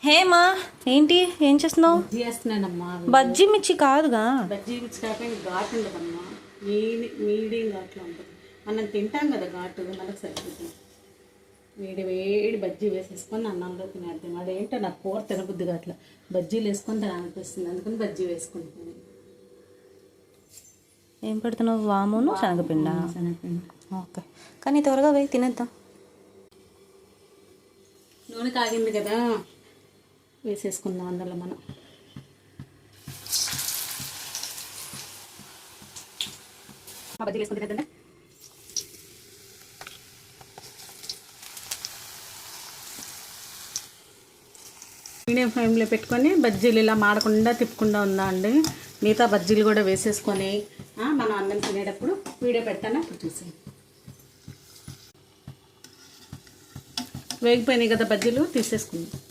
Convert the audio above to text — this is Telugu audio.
హేమా, ఏంటి ఏం చేస్తున్నావు? బజ్జీ వేస్తున్నానమ్మా. బజ్జీ మిర్చి కాదుగా. బజ్జీ మిర్చి కాకపోతే ఘాటు ఉండదమ్మా. మీడియం ఘాట్లో ఉంటుంది. మనం తింటాం కదా ఘాటు, మనకు సరిపోతుంది. వేడి వేడి బజ్జీ వేసేసుకొని అన్నంలో తినేద్దాం. అదేంటో నాకు కూర తినబుద్ది అట్లా బజ్జీలు వేసుకొని తినాలనిపిస్తుంది, అందుకని బజ్జీ వేసుకుంటాను. ఏం పెడుతున్నావు? వామును శనగపిండ. శనగపిండి. ఓకే, కానీ త్వరగా వేయి తినేద్దాం. నూనె కాగింది కదా, వేసేసుకుందాం అందులో మనం. బజ్జీలు వేసుకుని తినేద్దాం. మీడియం ఫ్లేమ్లో పెట్టుకొని బజ్జీలు ఇలా మాడకుండా తిప్పకుండా ఉందా అండి. మిగతా బజ్జీలు కూడా వేసేసుకొని మనం అన్నం తినేటప్పుడు వీడియో పెడతాను, అప్పుడు చూసి. వేగిపోయినాయి కదా బజ్జీలు, తీసేసుకుందాం.